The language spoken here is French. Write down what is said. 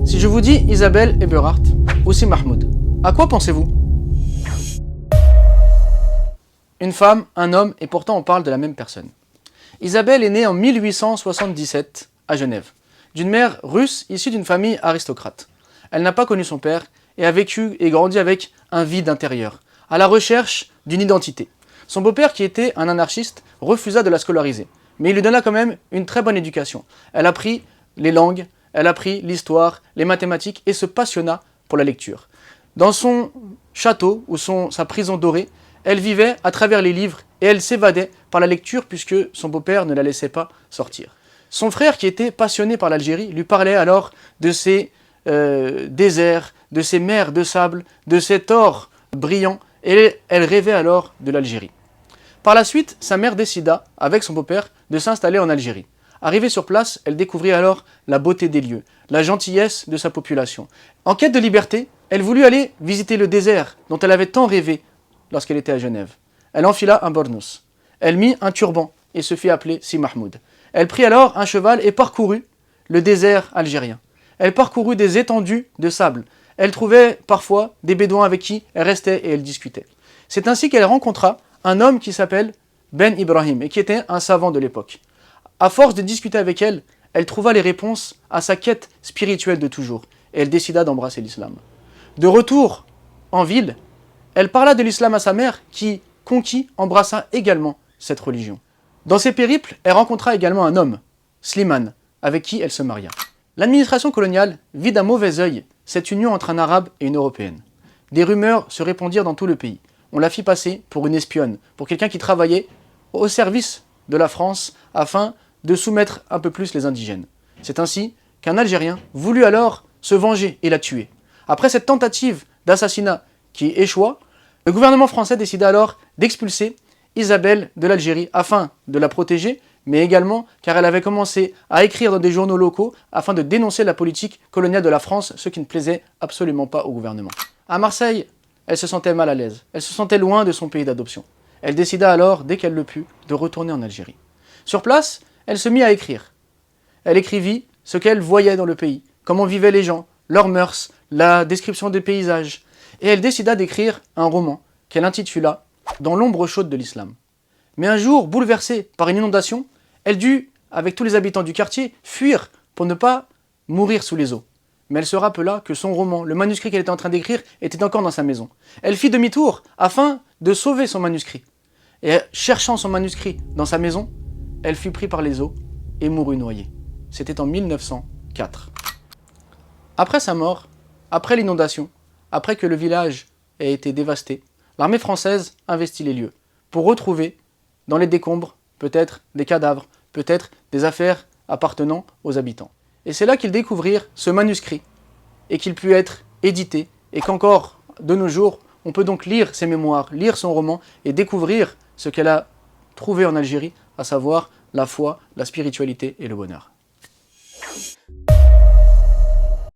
Si je vous dis Isabelle Eberhardt ou Si Mahmoud, à quoi pensez-vous? Une femme, un homme, et pourtant on parle de la même personne. Isabelle est née en 1877 à Genève, d'une mère russe issue d'une famille aristocrate. Elle n'a pas connu son père et a vécu et grandi avec un vide intérieur, à la recherche d'une identité. Son beau-père, qui était un anarchiste, refusa de la scolariser, mais il lui donna quand même une très bonne éducation. Elle apprit les langues, elle apprit l'histoire, les mathématiques et se passionna pour la lecture. Dans son château ou sa prison dorée, elle vivait à travers les livres et elle s'évadait par la lecture puisque son beau-père ne la laissait pas sortir. Son frère, qui était passionné par l'Algérie, lui parlait alors de ses déserts, de ses mers de sable, de cet or brillant, et elle rêvait alors de l'Algérie. Par la suite, sa mère décida, avec son beau-père, de s'installer en Algérie. Arrivée sur place, elle découvrit alors la beauté des lieux, la gentillesse de sa population. En quête de liberté, elle voulut aller visiter le désert dont elle avait tant rêvé lorsqu'elle était à Genève. Elle enfila un bornos. Elle mit un turban et se fit appeler Si Mahmoud. Elle prit alors un cheval et parcourut le désert algérien. Elle parcourut des étendues de sable. Elle trouvait parfois des bédouins avec qui elle restait et elle discutait. C'est ainsi qu'elle rencontra un homme qui s'appelle Ben Ibrahim et qui était un savant de l'époque. À force de discuter avec elle, elle trouva les réponses à sa quête spirituelle de toujours et elle décida d'embrasser l'islam. De retour en ville, elle parla de l'islam à sa mère qui, conquis, embrassa également cette religion. Dans ses périples, elle rencontra également un homme, Slimane, avec qui elle se maria. L'administration coloniale vit d'un mauvais œil cette union entre un arabe et une européenne. Des rumeurs se répandirent dans tout le pays. On la fit passer pour une espionne, pour quelqu'un qui travaillait au service de la France afin de soumettre un peu plus les indigènes. C'est ainsi qu'un Algérien voulut alors se venger et la tuer. Après cette tentative d'assassinat qui échoua, le gouvernement français décida alors d'expulser Isabelle de l'Algérie afin de la protéger, mais également car elle avait commencé à écrire dans des journaux locaux afin de dénoncer la politique coloniale de la France, ce qui ne plaisait absolument pas au gouvernement. À Marseille, elle se sentait mal à l'aise, elle se sentait loin de son pays d'adoption. Elle décida alors, dès qu'elle le put, de retourner en Algérie. Sur place, elle se mit à écrire. Elle écrivit ce qu'elle voyait dans le pays, comment vivaient les gens, leurs mœurs, la description des paysages. Et elle décida d'écrire un roman qu'elle intitula « Dans l'ombre chaude de l'islam ». Mais un jour, bouleversée par une inondation, elle dut, avec tous les habitants du quartier, fuir pour ne pas mourir sous les eaux. Mais elle se rappela que son roman, le manuscrit qu'elle était en train d'écrire, était encore dans sa maison. Elle fit demi-tour afin de sauver son manuscrit. Et cherchant son manuscrit dans sa maison, elle fut prise par les eaux et mourut noyée. C'était en 1904. Après sa mort, après l'inondation, après que le village ait été dévasté, l'armée française investit les lieux pour retrouver dans les décombres peut-être des cadavres, peut-être des affaires appartenant aux habitants. Et c'est là qu'ils découvrirent ce manuscrit et qu'il put être édité et qu'encore de nos jours, on peut donc lire ses mémoires, lire son roman et découvrir ce qu'elle a trouvé en Algérie, à savoir la foi, la spiritualité et le bonheur.